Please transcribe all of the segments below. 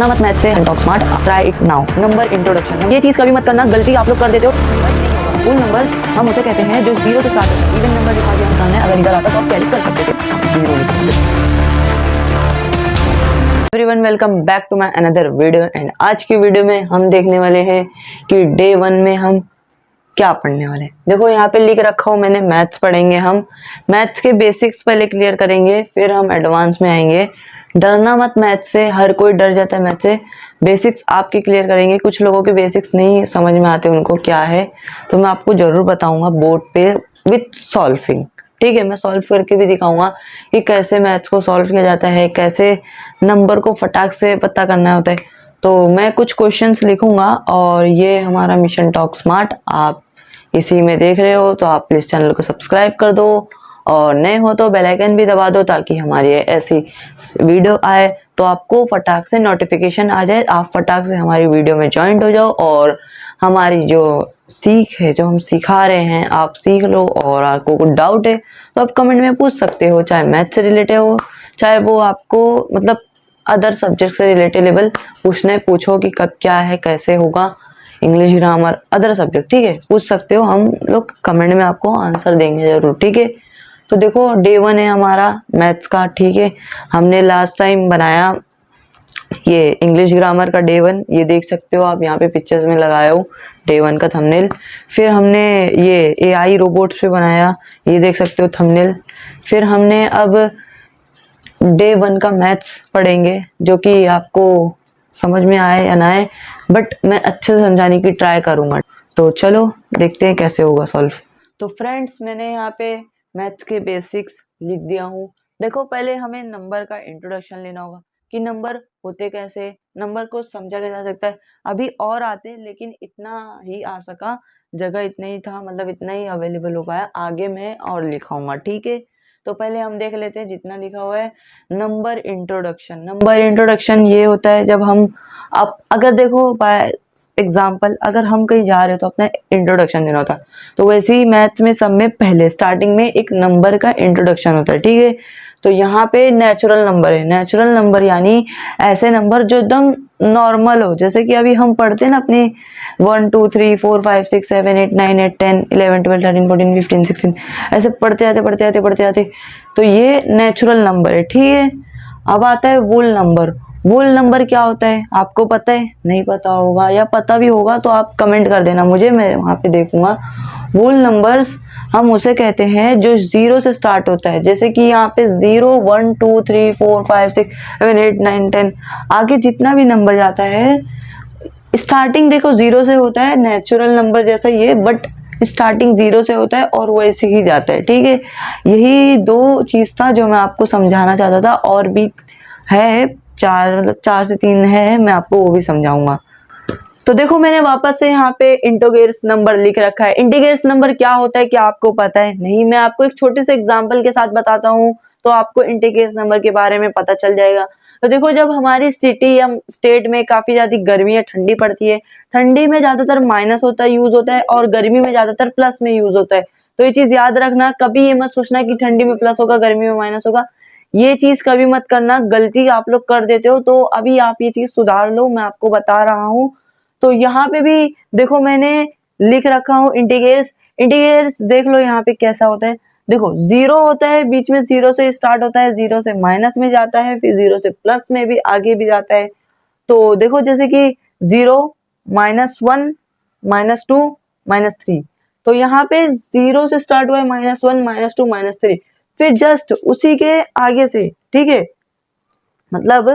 डरना मत मैथ से, talk smart, try it now. Number introduction, ये चीज कभी मत करना, गलती आप लोग कर देते हो। फुल नंबर्स हम उसे कहते हैं जो जीरो से स्टार्ट होता है। इवन नंबर दिखा दिया इंसान ने, अगर इधर आता तो आप कैरी कर सकते थे, जीरो लिख सकते थे। Everyone welcome back to my another video. And आज की वीडियो में हम देखने वाले हैं कि डे 1 में हम क्या पढ़ने वाले हैं। देखो यहाँ पे लिख रखा हूँ मैंने, मैथ्स पढ़ेंगे हम। मैथ्स के बेसिक्स पहले क्लियर करेंगे, फिर हम एडवांस में आएंगे। डरना मत मैथ्स से, हर कोई डर जाता है मैथ्स से। बेसिक्स आपके क्लियर करेंगे। कुछ लोगों के बेसिक्स नहीं समझ में आते, उनको क्या है तो मैं आपको जरूर बताऊंगा बोर्ड पे विथ सॉल्विंग। ठीक है, मैं सॉल्व करके भी दिखाऊंगा कि कैसे मैथ्स को सॉल्व किया जाता है, कैसे नंबर को फटाक से पता करना होता है। तो मैं कुछ क्वेश्चंस लिखूंगा और ये हमारा मिशन टॉक स्मार्ट आप इसी में देख रहे हो, तो आप प्लीज चैनल को सब्सक्राइब कर दो और नए हो तो बेल आइकन भी दबा दो, ताकि हमारी ऐसी वीडियो आए तो आपको फटाक से नोटिफिकेशन आ जाए, आप फटाक से हमारी वीडियो में ज्वाइन हो जाओ और हमारी जो सीख है, जो हम सिखा रहे हैं, आप सीख लो। और आपको कुछ डाउट है तो आप कमेंट में पूछ सकते हो, चाहे मैथ से रिलेटेड हो, चाहे वो आपको मतलब अदर सब्जेक्ट से रिलेटेबल पूछो कि कब क्या है, कैसे होगा, इंग्लिश ग्रामर अदर सब्जेक्ट। ठीक है, पूछ सकते हो, हम लोग कमेंट में आपको आंसर देंगे जरूर। ठीक है, तो देखो डे 1 है हमारा मैथ्स का। ठीक है, हमने लास्ट टाइम बनाया ये इंग्लिश ग्रामर का डे 1, ये देख सकते हो आप यहाँ पे पिक्चर्स में लगाया हो डे 1 का थंबनेल। फिर हमने ये एआई रोबोट्स पे बनाया, ये देख सकते हो थंबनेल। फिर हमने अब डे 1 का मैथ्स पढ़ेंगे, जो कि आपको समझ में आए या ना आए, बट मैं अच्छे से समझाने की ट्राई करूंगा। तो चलो देखते हैं कैसे होगा सॉल्व। तो फ्रेंड्स मैंने यहाँ पे मैथ्स के बेसिक्स लिख दिया हूँ। देखो पहले हमें नंबर का इंट्रोडक्शन लेना होगा कि नंबर होते कैसे, नंबर को समझा जा सकता है। अभी और आते लेकिन इतना ही आ सका, जगह इतना ही था, मतलब इतना ही अवेलेबल हो पाया। आगे मैं और लिखाऊंगा। ठीक है, तो पहले हम देख लेते हैं जितना लिखा हुआ है। नंबर इंट्रोडक्शन, नंबर इंट्रोडक्शन ये होता है जब हम आप अगर देखो बाय एग्जाम्पल, अगर हम कहीं जा रहे हो तो अपना इंट्रोडक्शन देना होता है। तो वैसे ही मैथ्स में सब में पहले स्टार्टिंग में एक नंबर का इंट्रोडक्शन होता है। ठीक है, तो यहाँ पे नेचुरल नंबर है। नेचुरल नंबर यानी ऐसे नंबर जो एकदम नॉर्मल हो, जैसे कि अभी हम पढ़ते हैं ना अपने 1 2 3 4 5 6 7 8 9 8 10 11 12 13 14 15 16 ऐसे पढ़ते आते। तो ये नेचुरल नंबर है। ठीक है, अब आता है वोल नंबर। वोल नंबर क्या होता है आपको पता है? नहीं पता होगा, या पता भी होगा तो आप कमेंट कर देना मुझे, मैं वहां पे देखूंगा। वोल नंबर्स हम उसे कहते हैं जो जीरो से स्टार्ट होता है, जैसे कि यहाँ पे 0 1 2 3 4 5 6 7 8 9 10 आगे जितना भी नंबर जाता है, स्टार्टिंग देखो जीरो से होता है, नेचुरल नंबर जैसा ये, बट स्टार्टिंग जीरो से होता है और वैसे ही जाता है। ठीक है, यही दो चीज था जो मैं आपको समझाना चाहता था, और भी है चार से 3 है, मैं आपको वो भी समझाऊंगा। तो देखो मैंने वापस से यहाँ पे इंटीग्रेट्स नंबर लिख रखा है। इंटीग्रेट्स नंबर क्या होता है, क्या आपको पता है? नहीं, मैं आपको एक छोटे से एग्जांपल के साथ बताता हूँ तो आपको इंटीग्रेट्स नंबर के बारे में पता चल जाएगा। तो देखो जब हमारी सिटी या स्टेट में काफी ज्यादा गर्मी या ठंडी पड़ती है, ठंडी में ज्यादातर माइनस होता है यूज होता है, और गर्मी में ज्यादातर प्लस में यूज होता है। तो ये चीज याद रखना, कभी ये मत सोचना कि ठंडी में प्लस होगा गर्मी में माइनस होगा, ये चीज कभी मत करना, गलती आप लोग कर देते हो। तो अभी आप ये चीज सुधार लो, मैं आपको बता रहा हूँ। तो यहाँ पे भी देखो मैंने लिख रखा हूँ इंटीग्रेट्स। इंटीग्रेट्स देख लो यहाँ पे कैसा होता है। देखो जीरो होता है, बीच में जीरो से स्टार्ट होता है, जीरो से माइनस में जाता है, फिर जीरो से प्लस में भी आगे भी जाता है। तो देखो जैसे कि 0 -1 -2 -3, तो यहाँ पे जीरो से स्टार्ट हुआ है, -1 -2 -3, फिर जस्ट उसी के आगे से, ठीक है, मतलब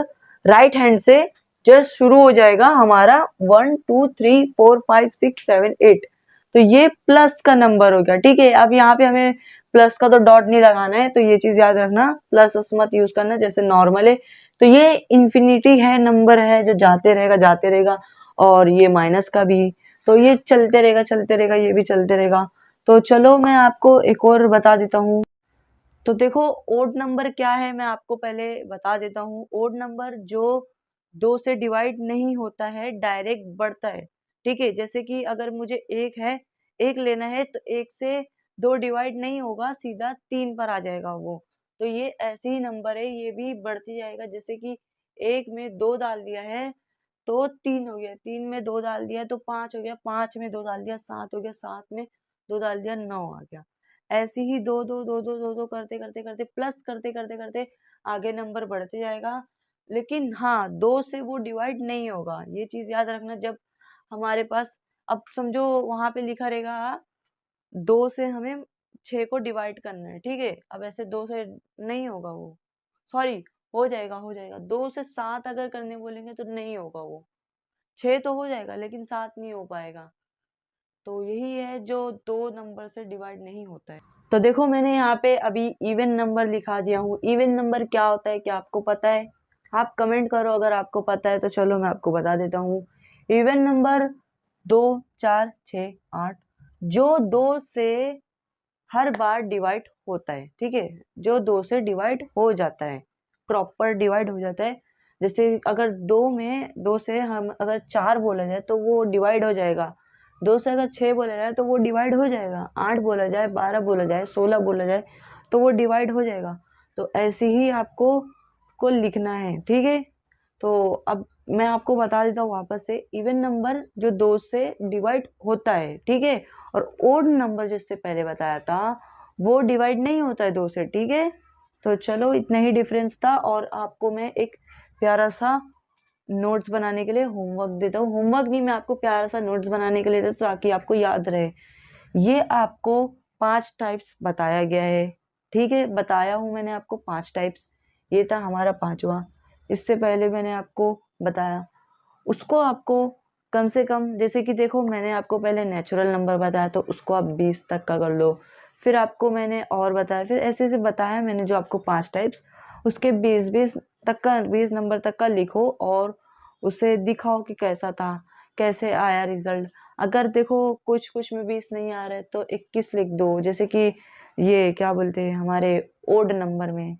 राइट हैंड से जस्ट शुरू हो जाएगा हमारा 1 2 3 4 5 6 7 8। तो ये प्लस का नंबर हो गया। ठीक है, अब यहाँ पे हमें प्लस का तो डॉट नहीं लगाना है, तो ये चीज याद रखना, प्लस मत यूज करना, जैसे नॉर्मल है। तो ये इंफिनिटी है, नंबर है जो जाते रहेगा, और ये माइनस का भी, तो ये चलते रहेगा, ये भी चलते रहेगा। तो चलो मैं आपको एक और बता देता हूँ। तो देखो ओड नंबर क्या है, मैं आपको पहले बता देता हूँ। ओड नंबर जो 2 से डिवाइड नहीं होता है, डायरेक्ट बढ़ता है। ठीक है, जैसे कि अगर मुझे एक है, एक लेना है, तो एक से 2 डिवाइड नहीं होगा, सीधा 3 पर आ जाएगा वो। तो ये ऐसे ही नंबर है, ये भी बढ़ती जाएगा, जैसे कि एक में 2 डाल दिया है तो 3 हो गया, 3 में 2 डाल दिया तो 5 हो गया, 5 में 2 डाल दिया 7 हो गया, 7 में 2 डाल दिया 9 आ गया। ऐसे ही 2 2 2 2 2 2 करते करते करते प्लस करते करते करते आगे नंबर बढ़ते जाएगा। लेकिन हाँ, 2 से वो डिवाइड नहीं होगा, ये चीज याद रखना। जब हमारे पास, अब समझो वहां पे लिखा रहेगा 2 से हमें 6 को डिवाइड करना है, ठीक है। अब ऐसे 2 से नहीं होगा वो, सॉरी, हो जाएगा 2 से 7 अगर करने बोलेंगे तो नहीं होगा वो। 6 तो हो जाएगा लेकिन 7 नहीं हो पाएगा। तो यही है जो 2 नंबर से डिवाइड नहीं होता है। तो देखो मैंने यहाँ पे अभी इवन नंबर लिखा दिया हूँ। इवन नंबर क्या होता है, क्या आपको पता है? आप कमेंट करो अगर आपको पता है, तो चलो मैं आपको बता देता हूँ। इवन नंबर 2 4 6 8 जो 2 से हर बार डिवाइड होता है, ठीक है। जो 2 से डिवाइड हो जाता है, प्रॉपर डिवाइड हो जाता है। जैसे अगर 2 से हम अगर 4 बोला जाए तो वो डिवाइड हो जाएगा। 2 से अगर 6 बोला जाए तो वो डिवाइड हो जाएगा। 8 बोला जाए, 12 बोला जाए, 16 बोला जाए तो वो डिवाइड हो जाएगा। तो ऐसे ही आपको को लिखना है, ठीक है। तो अब मैं आपको बता देता हूँ वापस से। इवन नंबर जो 2 से डिवाइड होता है, ठीक है। और ओड नंबर जिससे पहले बताया था वो डिवाइड नहीं होता है 2 से, ठीक है। तो चलो इतना ही डिफरेंस था। और आपको मैं एक प्यारा सा नोट्स बनाने के लिए होमवर्क देता हूँ। होमवर्क नहीं, मैं आपको प्यारा सा नोट्स बनाने के लिए देता हूँ ताकि आपको याद रहे। ये आपको 5 टाइप्स बताया गया है, ठीक है। बताया हूँ मैंने आपको 5 टाइप्स। ये था हमारा 5वां। इससे पहले मैंने आपको बताया, उसको आपको कम से कम, जैसे कि देखो मैंने आपको पहले नेचुरल नंबर बताया तो उसको आप 20 तक का कर लो। फिर आपको मैंने और बताया, फिर ऐसे ऐसे बताया मैंने जो आपको 5 टाइप्स, उसके 20 तक का, 20 नंबर तक का लिखो और उसे दिखाओ कि कैसा था, कैसे आया रिजल्ट। अगर देखो कुछ कुछ में 20 नहीं आ रहा है तो 21 लिख दो। जैसे कि ये क्या बोलते हैं, हमारे ओड नंबर में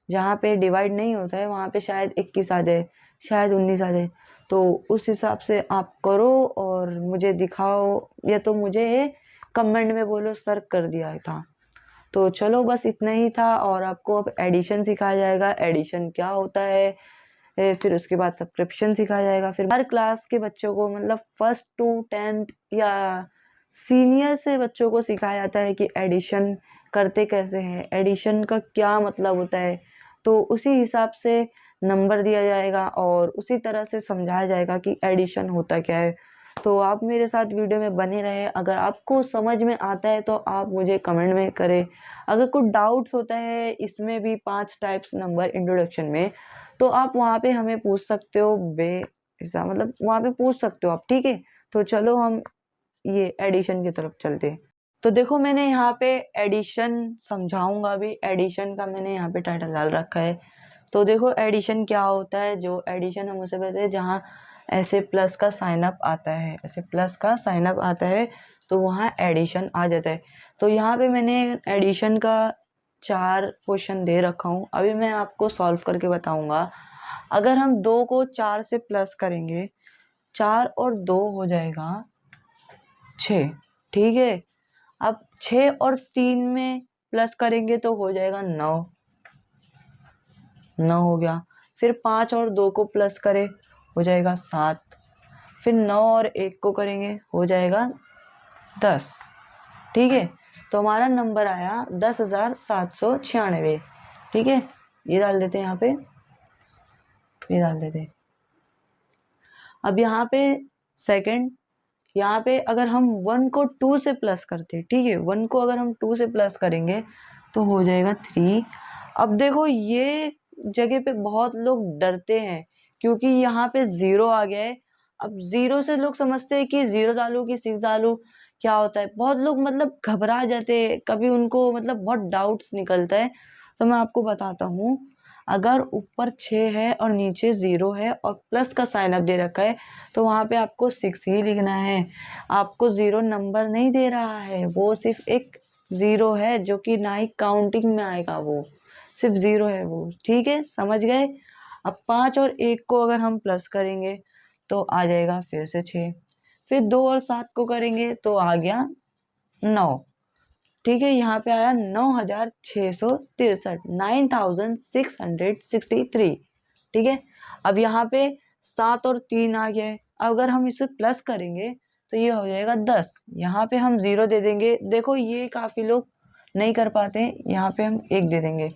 जहाँ पे डिवाइड नहीं होता है वहाँ पे शायद 21 आ जाए, शायद 19 आ जाए। तो उस हिसाब से आप करो और मुझे दिखाओ, या तो मुझे कमेंट में बोलो सर कर दिया था। तो चलो बस इतना ही था। और आपको अब एडिशन सिखाया जाएगा, एडिशन क्या होता है। फिर उसके बाद सब्सक्रिप्शन सिखाया जाएगा। फिर हर क्लास के बच्चों को, मतलब 1st to 10th या सीनियर से बच्चों को सिखाया जाता है कि एडिशन करते कैसे हैं, एडिशन का क्या मतलब होता है। तो उसी हिसाब से नंबर दिया जाएगा और उसी तरह से समझाया जाएगा कि एडिशन होता क्या है। तो आप मेरे साथ वीडियो में बने रहे। अगर आपको समझ में आता है तो आप मुझे कमेंट में करें। अगर कुछ डाउट्स होता है इसमें भी 5 टाइप्स नंबर इंट्रोडक्शन में, तो आप वहाँ पे हमें पूछ सकते हो, मतलब वहाँ पे पूछ सकते हो आप, ठीक है। तो चलो हम ये एडिशन की तरफ चलते हैं। तो देखो मैंने यहाँ पे एडिशन समझाऊंगा भी। एडिशन का मैंने यहाँ पे टाइटल डाल रखा है। तो देखो एडिशन क्या होता है। जो एडिशन हम उसे कहते हैं जहाँ ऐसे प्लस का साइन अप आता है, ऐसे प्लस का साइन अप आता है तो वहाँ एडिशन आ जाता है। तो यहाँ पे मैंने एडिशन का 4 क्वेश्चन दे रखा हूँ, अभी मैं आपको सॉल्व करके बताऊंगा। अगर हम 2 को 4 से प्लस करेंगे, 4 और 2 हो जाएगा 6, ठीक है। अब 6 और 3 में प्लस करेंगे तो हो जाएगा 9, 9 हो गया। फिर 5 और 2 को प्लस करें हो जाएगा 7। फिर 9 और 1 को करेंगे हो जाएगा 10, ठीक है। तो हमारा नंबर आया 10,796, ठीक है। ये डाल देते हैं यहाँ पे, ये डाल देते हैं। अब यहाँ पे सेकंड, यहाँ पे अगर हम 1 को 2 से प्लस करते, ठीक है, 1 को अगर हम 2 से प्लस करेंगे तो हो जाएगा 3। अब देखो ये जगह पे बहुत लोग डरते हैं क्योंकि यहाँ पे 0 आ गया है। अब 0 से लोग समझते हैं कि 0 डालू कि 6 डालू, क्या होता है। बहुत लोग मतलब घबरा जाते हैं, कभी उनको मतलब बहुत डाउट्स निकलता है। तो मैं आपको बताता हूँ, अगर ऊपर 6 है और नीचे 0 है और प्लस का साइन अप दे रखा है तो वहां पे आपको 6 ही लिखना है। आपको 0 नंबर नहीं दे रहा है, वो सिर्फ एक 0 है जो कि ना ही काउंटिंग में आएगा, वो सिर्फ 0 है वो, ठीक है, समझ गए। अब 5 और 1 को अगर हम प्लस करेंगे तो आ जाएगा फिर से 6। फिर 2 और 7 को करेंगे तो आ गया 9, ठीक है। यहाँ पे आया 9,663, 9,663, ठीक है। अब यहाँ पे 7 और 3 आ गया है। अगर हम इसे प्लस करेंगे तो ये हो जाएगा 10। यहाँ पे हम 0 दे देंगे। देखो ये काफी लोग नहीं कर पाते हैं, यहाँ पे हम 1 दे देंगे।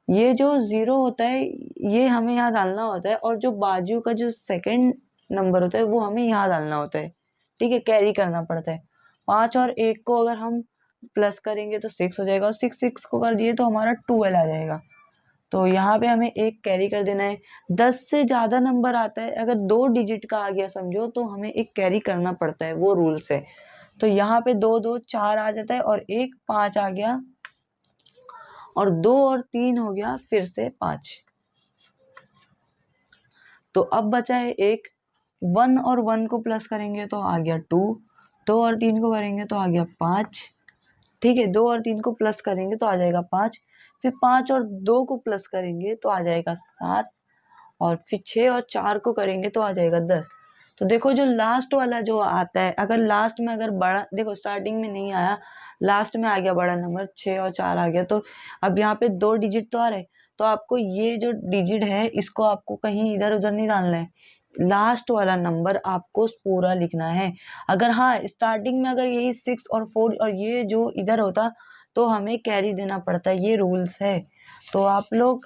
ये जो 0 होता है ये हमें यहाँ डालना होता है, और जो बाजू का जो सेकंड नंबर होता है वो हमें यहाँ डालना होता है। ठीक है, कैरी करना पड़ता है। 5 और 1 को अगर हम प्लस करेंगे तो 6 हो जाएगा, और 6 को कर दिए तो हमारा 12 आ जाएगा। तो यहाँ पे हमें 1 कैरी कर देना है। 10 से ज्यादा नंबर आता है, अगर 2 डिजिट का आ गया समझो, तो हमें 1 कैरी करना पड़ता है, वो रूल्स है। तो यहाँ पे 2 2 4 आ जाता है, और 1 5 आ गया, और 2 और 3 हो गया फिर से 5। तो अब बचा है 1। 1 और 1 को प्लस करेंगे तो आ गया 2। 2 और 3 को करेंगे तो आ गया 5। ठीक है, 2 और 3 को प्लस करेंगे तो आ जाएगा 5। फिर 5 और 2 को प्लस करेंगे तो आ जाएगा 7, और फिर 6 और 4 को करेंगे तो आ जाएगा 10। तो देखो जो लास्ट वाला जो आता है, अगर लास्ट में अगर बड़ा, देखो स्टार्टिंग में नहीं आया, लास्ट में आ गया बड़ा नंबर 6 और 4 आ गया, तो अब यहाँ पे 2 डिजिट तो आ रहे, तो आपको ये जो डिजिट है इसको आपको कहीं इधर उधर नहीं डालना है, लास्ट वाला नंबर आपको पूरा लिखना है। अगर हाँ स्टार्टिंग में अगर यही 6 और 4 और ये जो इधर होता तो हमें कैरी देना पड़ता है, ये रूल्स है। तो आप लोग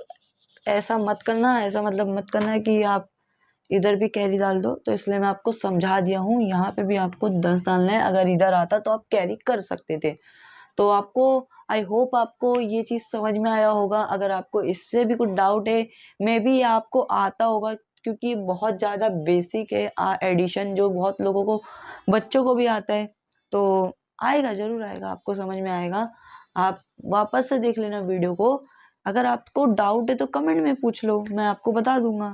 ऐसा मत करना, ऐसा मतलब मत करना कि आप इधर भी कैरी डाल दो। तो इसलिए मैं आपको समझा दिया हूँ, यहाँ पे भी आपको 10 डालना है। अगर इधर आता तो आप कैरी कर सकते थे। तो आपको, आई होप आपको ये चीज समझ में आया होगा। अगर आपको इससे भी कुछ डाउट है, मे बी आपको आता होगा, क्योंकि बहुत ज्यादा बेसिक है एडिशन, जो बहुत लोगों को, बच्चों को भी आता है। तो आएगा, जरूर आएगा, आपको समझ में आएगा। आप वापस से देख लेना वीडियो को। अगर आपको डाउट है तो कमेंट में पूछ लो, मैं आपको बता दूंगा।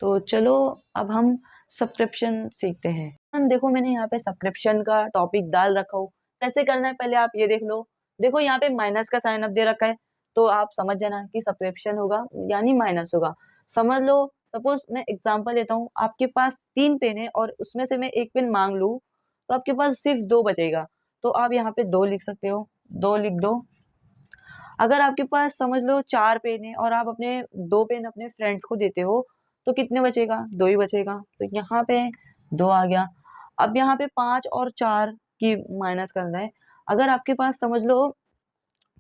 तो चलो अब हम सब्सक्रिप्शन सीखते हैं। हम देखो मैंने यहाँ पे सब्सक्रिप्शन का टॉपिक डाल रखा हो, कैसे करना है पहले आप ये देख लो। देखो यहाँ पे माइनस का साइन अप दे रखा है, तो आप समझ जाना कि सब्सक्रिप्शन होगा यानी माइनस होगा। समझ लो, सपोज मैं एग्जांपल लेता हूँ, आपके पास 3 पेन है और उसमें से मैं 1 पेन मांग लूँ, तो आपके पास सिर्फ 2 बचेगा। तो आप यहाँ पे 2 लिख सकते हो, 2 लिख दो। अगर आपके पास समझ लो 4 पेन है और आप अपने 2 पेन अपने फ्रेंड्स को देते हो, तो कितने बचेगा? 2 ही बचेगा। तो यहाँ पे 2 आ गया। अब यहाँ पे 5 और 4 की माइनस करना है। अगर आपके पास समझ लो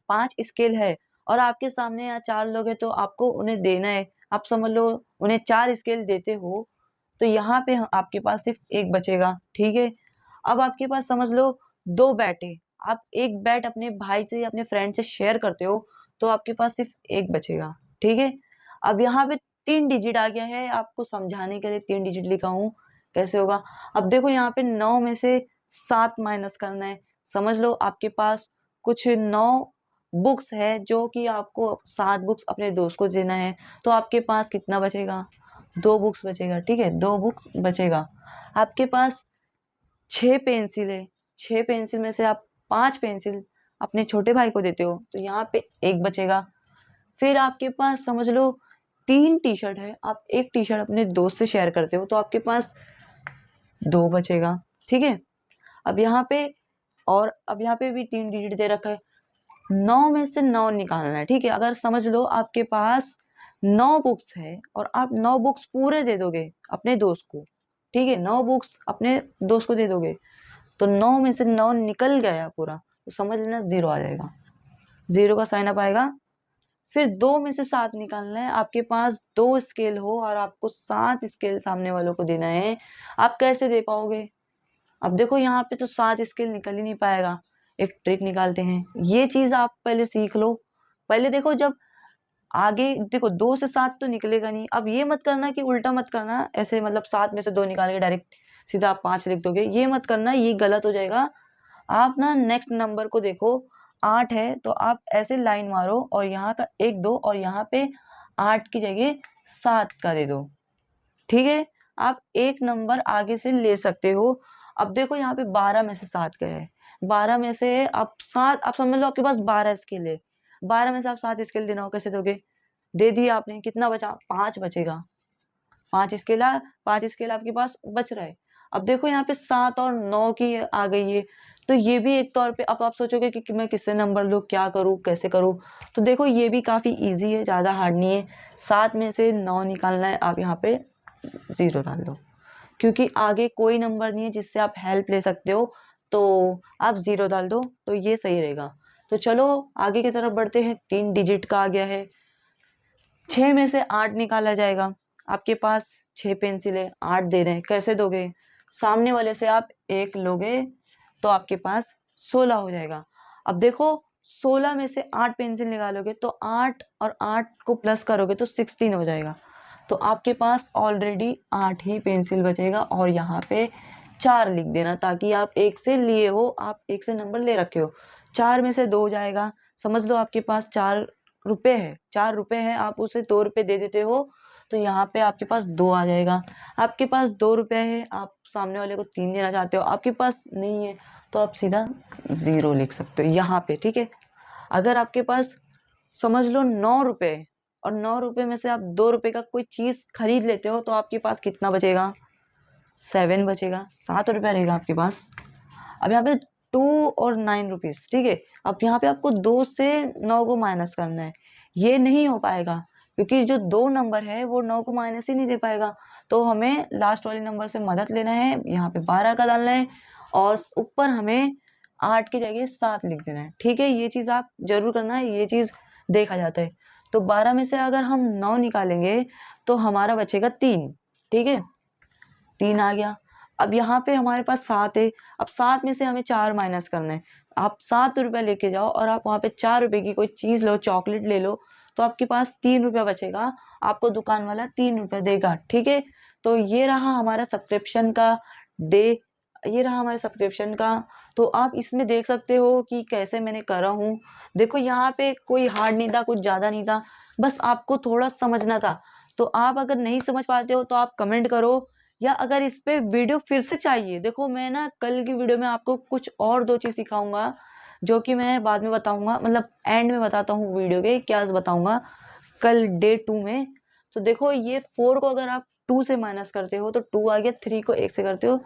5 स्केल है और आपके सामने यहाँ 4 लोग हैं, तो आपको उन्हें देना है। आप समझ लो उन्हें 4 स्केल देते हो, तो यहाँ पे आपके पास सिर्फ 1 बचेगा। ठीक है, अब आपके पास समझ लो 2 बैट है, आप 1 बैट अपने भाई से या अपने फ्रेंड से शेयर करते हो, तो आपके पास सिर्फ 1 बचेगा। ठीक है, अब यहाँ पे 3 डिजिट आ गया है, आपको समझाने के लिए 3 डिजिट लिखा हूँ, कैसे होगा। अब देखो यहाँ पे 9 में से 7 माइनस करना है। समझ लो आपके पास कुछ 9 बुक्स है, जो कि आपको 7 बुक्स अपने दोस्त को देना है, तो आपके पास कितना बचेगा? 2 बुक्स बचेगा। ठीक है, 2 बुक्स बचेगा। आपके पास 6 पेंसिल है, 6 पेंसिल में से आप 5 पेंसिल अपने छोटे भाई को देते हो, तो यहाँ पे 1 बचेगा। फिर आपके पास समझ लो 3 टी शर्ट है, आप 1 टी शर्ट अपने दोस्त से शेयर करते हो, तो आपके पास 2 बचेगा। ठीक है, अब यहाँ पे, और अब यहाँ पे भी 3 डिजिट दे रखा है। 9 में से 9 निकालना है। ठीक है, अगर समझ लो आपके पास 9 बुक्स है और आप 9 बुक्स पूरे दे दोगे अपने दोस्त को। ठीक है, 9 बुक्स अपने दोस्त को दे दोगे, तो 9 में से 9 निकल गया पूरा, तो समझ लेना 0 आ जाएगा, 0 का साइन अप आएगा। फिर 2 में से 7 निकालना है। आपके पास 2 स्केल हो और आपको 7 स्केल सामने वालों को देना है, आप कैसे दे पाओगे? अब देखो यहाँ पे तो 7 स्केल निकल ही नहीं पाएगा। एक ट्रिक निकालते हैं, ये चीज आप पहले सीख लो। पहले देखो, जब आगे देखो 2 से 7 तो निकलेगा नहीं। अब ये मत करना कि उल्टा मत करना, ऐसे मतलब 7 में से 2 निकाल के डायरेक्ट सीधा आप 5 लिख दोगे, ये मत करना, ये गलत हो जाएगा। आप ना नेक्स्ट नंबर को देखो, 8 है तो आप ऐसे लाइन मारो और यहाँ का 1 2 और यहाँ पे 8 की जगह 7 का दे दो। ठीक है, आप एक नंबर आगे से ले सकते हो। अब देखो यहाँ पे 12 में से 7 गए है, 12 में से आप 7, आप समझ लो आपके पास 12 स्केल है, 12 में से आप 7 स्केल देना हो, कैसे दोगे? दे दिया आपने, कितना बचा? 5 बचेगा। 5 स्केल आपके पास बच रहा है। अब देखो यहाँ पे 7 और 9 की आ गई है, तो ये भी एक तौर पे, अब आप सोचोगे कि मैं किससे नंबर लूँ, क्या करूँ, कैसे करूँ। तो देखो ये भी काफ़ी इजी है, ज़्यादा हार्ड नहीं है। 7 में से 9 निकालना है, आप यहाँ पे 0 डाल दो, क्योंकि आगे कोई नंबर नहीं है जिससे आप हेल्प ले सकते हो, तो आप 0 डाल दो, तो ये सही रहेगा। तो चलो आगे की तरफ बढ़ते हैं। 3 डिजिट का आ गया है। 6 में से 8 निकाला जाएगा। आपके पास 6 पेंसिल है, 8 दे रहे हैं, कैसे दोगे? सामने वाले से आप 1 लोगे तो आपके पास 16 हो जाएगा। अब देखो 16 में से 8 पेंसिल निकालोगे तो 8 और 8 को प्लस करोगे तो 16 हो जाएगा। तो आपके पास ऑलरेडी 8 ही पेंसिल बचेगा, और यहाँ पे 4 लिख देना, ताकि आप 1 से लिए हो, आप 1 से नंबर ले रखे हो। 4 में से 2 जाएगा, समझ लो आपके पास 4 रुपए है, 4 रुपए है, आप उसे 2 रुपए दे देते हो, तो यहाँ पे आपके पास 2 आ जाएगा। आपके पास 2 रुपए है, आप सामने वाले को 3 देना चाहते हो, आपके पास नहीं है, तो आप सीधा 0 लिख सकते हो यहाँ पे, ठीक है। अगर आपके पास समझ लो 9 रुपए, और 9 रुपए में से आप 2 रुपए का कोई चीज खरीद लेते हो, तो आपके पास कितना बचेगा? 7 बचेगा, 7 रुपया रहेगा आपके पास। अब यहाँ पे 2 और 9 रुपीज, ठीक है। अब यहाँ पे आपको 2 से 9 को माइनस करना है, ये नहीं हो पाएगा, क्योंकि जो 2 नंबर है वो 9 को माइनस ही नहीं दे पाएगा। तो हमें लास्ट वाले नंबर से मदद लेना है, यहाँ पे 12 का डालना है, और ऊपर हमें 8 की जगह 7 लिख देना है, ठीक है। ये चीज आप जरूर करना है, ये चीज देखा जाता है। तो 12 में से अगर हम 9 निकालेंगे तो हमारा बचेगा 3, ठीक है। 3 आ गया। अब यहाँ पे हमारे पास 7 है, अब 7 में से हमें 4 माइनस करना है। आप 7 रुपया लेके जाओ और आप वहाँ पे 4 रुपए की कोई चीज लो, चॉकलेट ले लो, तो आपके पास 3 रुपया बचेगा, आपको दुकान वाला 3 रुपया देगा, ठीक है। तो ये रहा हमारा सब्सक्रिप्शन का डे, ये रहा हमारे सब्सक्रिप्शन का। तो आप इसमें देख सकते हो कि कैसे मैंने करा हूँ। देखो यहाँ पे कोई हार्ड नहीं था, कुछ ज्यादा नहीं था, बस आपको थोड़ा समझना था। तो आप अगर नहीं समझ पाते हो तो आप कमेंट करो, या अगर इस पे वीडियो फिर से चाहिए, देखो मैं ना कल की वीडियो में आपको कुछ और 2 चीज सिखाऊंगा, जो कि मैं बाद में बताऊंगा, मतलब एंड में बताता हूँ वीडियो के, क्या बताऊंगा कल डे 2 में। तो देखो ये 4 को अगर आप 2 से माइनस करते हो तो 2 आ गया, 3 को 1 से करते हो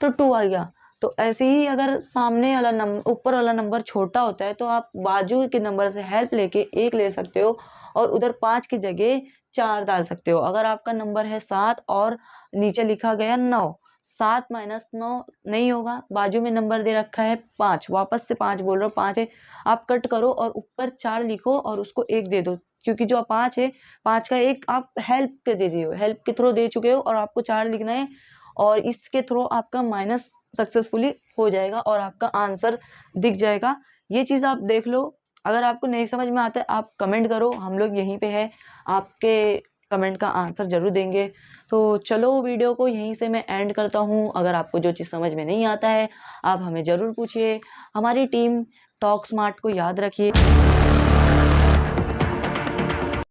तो 2 आ गया। तो ऐसे ही अगर सामने वाला नंबर, ऊपर वाला नंबर छोटा होता है, तो आप बाजू के नंबर से हेल्प लेके 1 ले सकते हो, और उधर 5 की जगह 4 डाल सकते हो। अगर आपका नंबर है 7 और नीचे लिखा गया 9, 7 माइनस 9 नहीं होगा, बाजू में नंबर दे रखा है 5, वापस से 5 बोल रहा हूँ, 5 है, आप कट करो और ऊपर 4 लिखो और उसको 1 दे दो, क्योंकि जो 5 है, 5 का 1 आप हेल्प के दे दिए हो, हेल्प के थ्रू दे चुके हो, और आपको 4 लिखना है, और इसके थ्रू आपका माइनस सक्सेसफुली हो जाएगा और आपका आंसर दिख जाएगा। ये चीज आप देख लो। अगर आपको नहीं समझ में आता है आप कमेंट करो, हम लोग यहीं पे है, आपके कमेंट का आंसर जरूर देंगे। तो चलो वीडियो को यहीं से मैं एंड करता हूँ। अगर आपको जो चीज़ समझ में नहीं आता है आप हमें ज़रूर पूछिए। हमारी टीम टॉक स्मार्ट को याद रखिए।